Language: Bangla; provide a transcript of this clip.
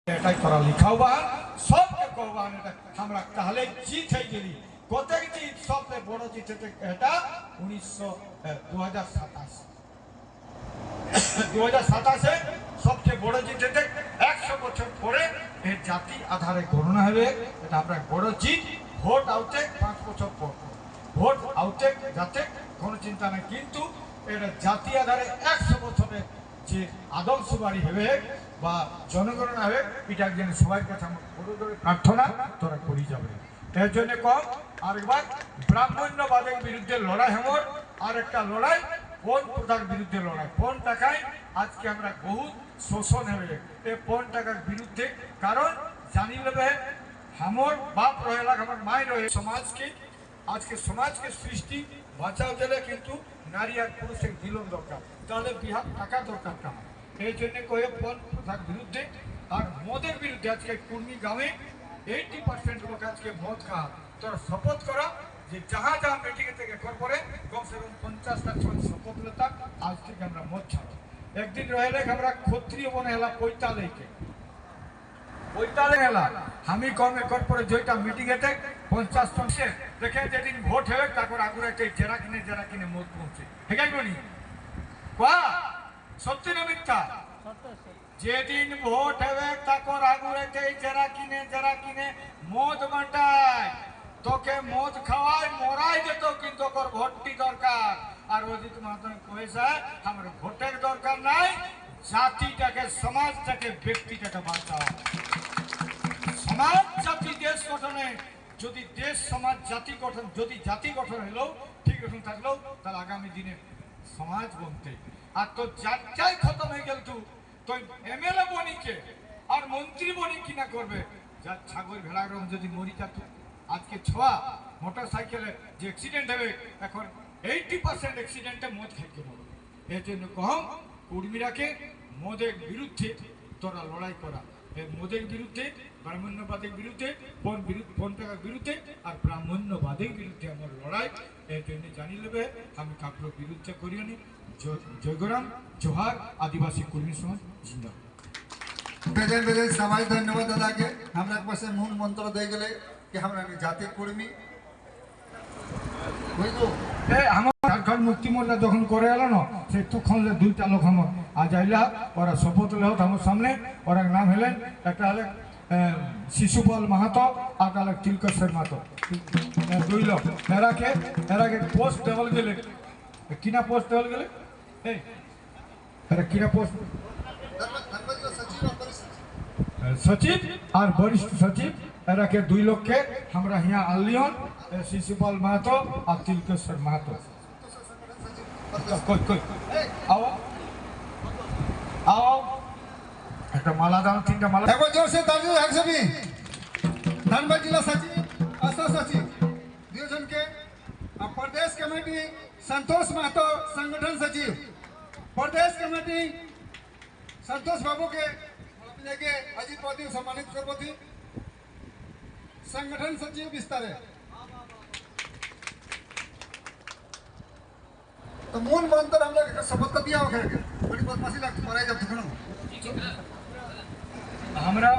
এটাই করা লিখাওবান সবকে কহবান এটা আমরা তাহলে জিত হয়ে গেলি কতক জিত সবচেয়ে বড় জিত এটা 2027 সবচেয়ে বড় জিত এটা 100 বছর পরে এই জাতি আধারে গণনা হবে এটা আমরা বড় জিত ভোট আউটে 5 বছর পর ভোট আউটে যাতে কোনো চিন্তা নেই কিন্তু এটা জাতি আধারে 100 বছরের যে আদমশুমারি হবে বা জনগণনা হবে এটা যেন সবার কাছে আমার বড় ধরে প্রার্থনা তোরা করি যাবে এর জন্য কম আরেকবার ব্রাহ্মণ্যবাদের বিরুদ্ধে লড়াই হমর আর একটা লড়াই পণ প্রথার বিরুদ্ধে লড়াই পণ টাকায় আজকে আমরা বহু শোষণ হবে এই পণ টাকার বিরুদ্ধে কারণ জানি নেবে আমার বাপ রয়েলাক আমার মায় রয়ে সমাজকে আজকে সমাজকে সৃষ্টি বাঁচাও গেলে কিন্তু নারী আর পুরুষের মিলন দরকার তাহলে বিহার টাকা দরকার কেন এই জন্য কয়ে পণ প্রথার বিরুদ্ধে আর মদের বিরুদ্ধে আজকে কুর্মি গ্রামে 80% লোক আজকে মদ খাওয়া তোর শপথ করা যে যাহা যাহা মিটিং থেকে করে কমসে কম 50টা শপথ লেতা আজ থেকে আমরা মদ ছাড়ো একদিন রহলে আমরা ক্ষত্রিয় বনে এলা 45 এলা আমি কমে করে যেটা মিটিং এতে 50 জন দেখে যেদিন ভোট হবে তারপর আগুন একটা জেরা কিনে মদ পৌঁছে ঠিক আছে বলি কোয়া সত্যি না মিথ্যা যেদিন ভোট হবে তারপর আগুড়াতে জেরা কিনে মদ বাঁটায় তোকে মদ খাওয়ায় মরাই যেত কিন্তু ওর ভোটটি দরকার আর অজিত মাহাতো কয়েছে আমার ভোটের দরকার নাই জাতিটাকে সমাজটাকে ব্যক্তিটাকে বাঁচাও সমাজ জাতি দেশ গঠনে যদি দেশ সমাজ জাতি গঠন যদি জাতি গঠন হলো ঠিক রকম থাকলেও তাহলে আগামী দিনে সমাজ বনতে আর তো যাই খতম হয়ে গেল তো এমএলএ বনিকে আর মন্ত্রী বনি কিনা করবে যার ছাগল ভেড়া রকম যদি মরি যাত আজকে ছোয়া মোটর সাইকেলে যে অ্যাক্সিডেন্ট হবে এখন 80% অ্যাক্সিডেন্টে মদ খেতে হবে এর জন্য কম কর্মীরাকে মদের বিরুদ্ধে তোরা লড়াই করা এই মদের বিরুদ্ধে ব্রাহ্মণ্যবাদের বিরুদ্ধে পণ টাকার বিরুদ্ধে আর ব্রাহ্মণ্যবাদের বিরুদ্ধে আমার লড়াই এর জন্য জানি নেবে আমি কাপড় বিরুদ্ধে করিনি জয়গরাম জোহার आदिवासी কর্মী সমাজ জিন্দাবাদ বেজেন সবাই ধন্যবাদ দাদাকে আমরা পাশে মূল মন্ত্র দিয়ে গেলে कि আমরা জাতীয় কর্মী বুঝলো আমার ঝাড়খণ্ড মুক্তি মোর্চা যখন করে এলো না সে তখন দুইটা লোক আমার আজ আইলা ওরা শপথ লেহত আমার সামনে ওরা নাম হলেন একটা হলে শিশুপাল মাহাতো আর হলে তিলকেশ্বর মাহাতো দুই লোক এরাকে পোস্ট দেওয়াল গেলে কিনা পোস্ট দেওয়াল গেলে এই এরা কিনা পোস্ট সচিব আর বরিষ্ঠ সচিব এরাকে দুই লোককে আমরা হিয়া আনলিয়ন শিশুপাল মাহাতো আর তিলকেশ্বর মাহাতো आओ आओ একটা মালা দাও তিনটা মালা একবার জোর সে তালি এক সবই धनबाद जिला सचिव आशा सचिव दुजन के प्रदेश कमेटी संतोष महतो संगठन सचिव प्रदेश कमेटी संतोष बाबू के लेके अजीत पति सम्मानित करबो संगठन सचिव विस्तार तो मूल मंत्र हम लोग शपथ दिया हो गया बड़ी बदमाशी लगती पढ़ाई जब दिखना हमरा